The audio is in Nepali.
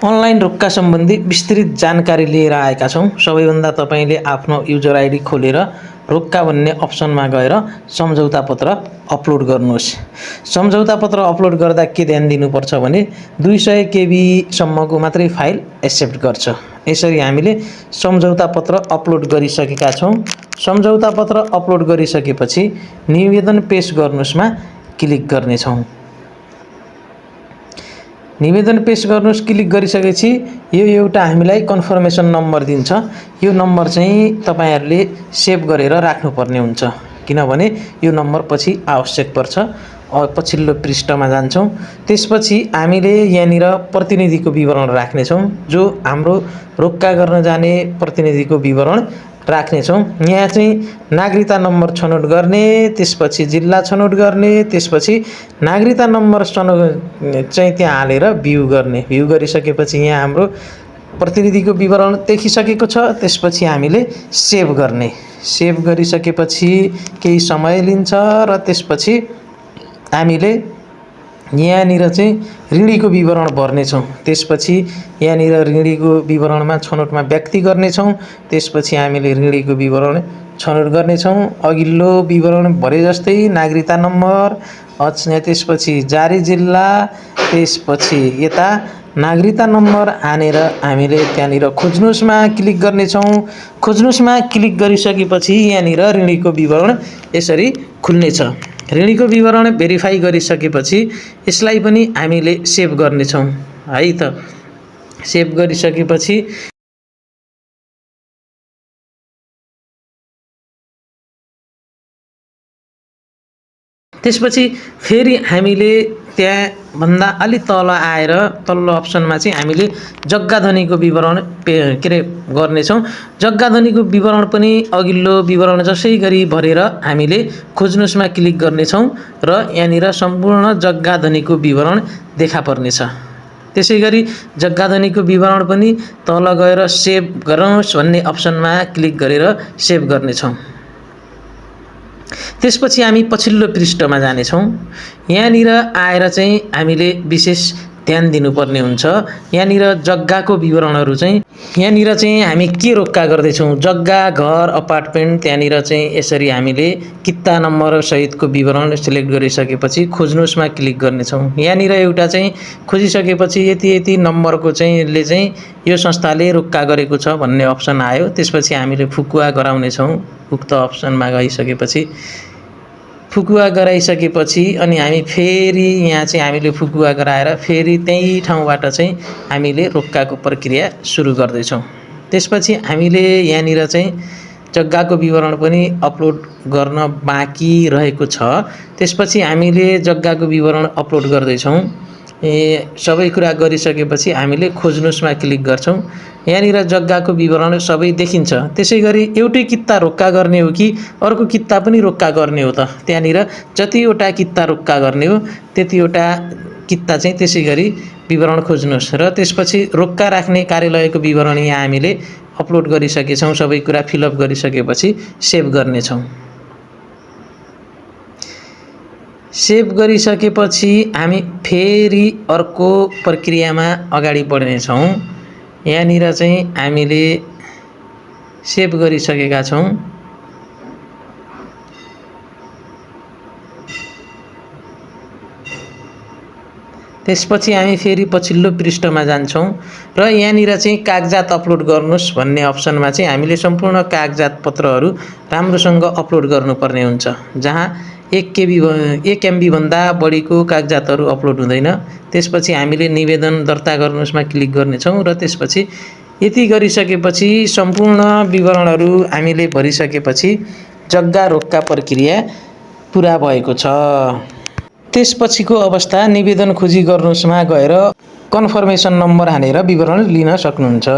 अनलाइन रोक्का सम्बन्धी विस्तृत जानकारी लिएर आएका छौँ। सबैभन्दा तपाईँले आफ्नो युजर आइडी खोलेर रोक्का भन्ने अप्सनमा गएर सम्झौता पत्र अपलोड गर्नुहोस्। सम्झौता पत्र अपलोड गर्दा के ध्यान दिनुपर्छ भने 200 KB सम्मको मात्रै फाइल एक्सेप्ट गर्छ। यसरी हामीले सम्झौता पत्र अपलोड गरिसकेका छौँ। सम्झौता पत्र अपलोड गरिसकेपछि निवेदन पेश गर्नुहोस्मा क्लिक गर्नेछौँ। निवेदन पेश गर्नुहोस् क्लिक गरिसकेपछि यो एउटा हामीलाई कन्फर्मेसन नम्बर दिन्छ। यो नम्बर चाहिँ तपाईहरुले सेभ गरेर राख्नुपर्ने हुन्छ, किनभने यो नम्बर पछि आवश्यक पर्छ। पछिल्लो पृष्ठमा जान्छौँ। त्यसपछि हामीले यहाँनिर प्रतिनिधिको विवरण राख्नेछौँ, जो हाम्रो रोक्का गर्न जाने प्रतिनिधिको विवरण राख्नेछौँ। यहाँ चाहिँ नागरिकता नम्बर छनौट गर्ने, त्यसपछि जिल्ला छनौट गर्ने, त्यसपछि नागरिकता नम्बर छनौट चाहिँ त्यहाँ हालेर भ्यू गर्ने। भ्यू गरिसकेपछि यहाँ हाम्रो प्रतिनिधिको विवरण देखिसकेको छ। त्यसपछि हामीले सेभ गर्ने। सेभ गरिसकेपछि केही समय लिन्छ र त्यसपछि हामीले यहाँनिर चाहिँ ऋणीको विवरण भर्नेछौँ। त्यसपछि यहाँनिर ऋणीको विवरणमा छनौटमा व्यक्ति गर्नेछौँ। त्यसपछि हामीले ऋणीको विवरण छनौट गर्नेछौँ। अघिल्लो विवरण भरे जस्तै नागरिकता नम्बर, त्यसपछि जारी जिल्ला, त्यसपछि यता नागरिकता नम्बर हानेर हामीले त्यहाँनिर खोज्नुहोस्मा क्लिक गर्नेछौँ। खोज्नुहोस्मा क्लिक गरिसकेपछि यहाँनिर ऋणीको विवरण यसरी खुल्नेछ। ऋणीको विवरण भेरिफाई गरिसकेपछि यसलाई पनि हामीले सेभ गर्नेछौँ है त। सेभ गरिसकेपछि त्यसपछि फेरि हामीले त्यहाँ भन्दा अलि तल आएर तल्लो अप्सनमा चाहिँ हामीले जग्गाधनीको विवरण गर्नेछौँ। जग्गाधनीको विवरण पनि अघिल्लो विवरण जसै गरी भरेर हामीले खोज्नुहोस्मा क्लिक गर्नेछौँ र यहाँनिर सम्पूर्ण जग्गाधनीको विवरण देखा पर्नेछ। त्यसै गरी जग्गाधनीको विवरण पनि तल गएर सेभ गरौँस् भन्ने अप्सनमा क्लिक गरेर सेभ गर्नेछौँ। त्यसपछि हामी पछिल्लो पृष्ठमा जानेछौँ। यहाँनिर आएर चाहिँ हामीले विशेष ध्यान दिनुपर्ने हुन्छ। यहाँनिर जग्गाको विवरणहरू चाहिँ यहाँनिर चाहिँ हामी के रोक्का गर्दैछौँ, जग्गा, घर, अपार्टमेन्ट, त्यहाँनिर चाहिँ यसरी हामीले किता नम्बर सहितको विवरण सिलेक्ट गरिसकेपछि खोज्नुहोस्मा क्लिक गर्नेछौँ। यहाँनिर एउटा चाहिँ खोजिसकेपछि यति यति नम्बरको चाहिँ ले चाहिँ यो संस्थाले रोक्का गरेको छ भन्ने अप्सन आयो। त्यसपछि हामीले फुकुवा गराउनेछौँ। उक्त अप्सनमा गइसकेपछि फुकुवा गराइसकेपछि अनि हामी फेरि यहाँ चाहिँ हामीले फुकुवा गराएर फेरि त्यही ठाउँबाट चाहिँ हामीले रोक्काको प्रक्रिया सुरु गर्दैछौँ। त्यसपछि हामीले यहाँनिर चाहिँ जग्गाको विवरण पनि अपलोड गर्न बाँकी रहेको छ। त्यसपछि हामीले जग्गाको विवरण अपलोड गर्दैछौँ। सबै कुरा गरिसकेपछि हामीले खोज्नुहोस्मा क्लिक गर्छौँ। यहाँनिर जग्गाको विवरण सबै देखिन्छ। त्यसै गरी एउटै किता रोक्का गर्ने हो कि अर्को किता पनि रोक्का गर्ने हो त, त्यहाँनिर जतिवटा किता रोक्का गर्ने हो त्यतिवटा किता चाहिँ त्यसै गरी विवरण खोज्नुहोस् र त्यसपछि रोक्का राख्ने कार्यालयको विवरण यहाँ हामीले अपलोड गरिसकेछौँ। सबै कुरा फिलअप गरिसकेपछि सेभ गर्नेछौँ। सेभ गरिसकेपछि हामी फेरि अर्को प्रक्रियामा अगाडि बढ्नेछौँ। यहाँनिर चाहिँ हामीले सेभ गरिसकेका छौँ। त्यसपछि हामी फेरि पछिल्लो पृष्ठमा जान्छौँ र यहाँनिर चाहिँ कागजात अपलोड गर्नुहोस् भन्ने अप्सनमा चाहिँ हामीले सम्पूर्ण कागजात पत्रहरू राम्रोसँग अपलोड गर्नुपर्ने हुन्छ। जहाँ 1 MB भन्दा बढीको कागजातहरू अपलोड हुँदैन। त्यसपछि हामीले निवेदन दर्ता गर्नुहोस्मा क्लिक गर्नेछौँ र त्यसपछि यति गरिसकेपछि सम्पूर्ण विवरणहरू हामीले भरिसकेपछि जग्गा रोक्का प्रक्रिया पुरा भएको छ। त्यसपछिको अवस्था निवेदन खोजी गर्नुहोस्मा गएर कन्फर्मेसन नम्बर हानेर विवरण लिन सक्नुहुन्छ।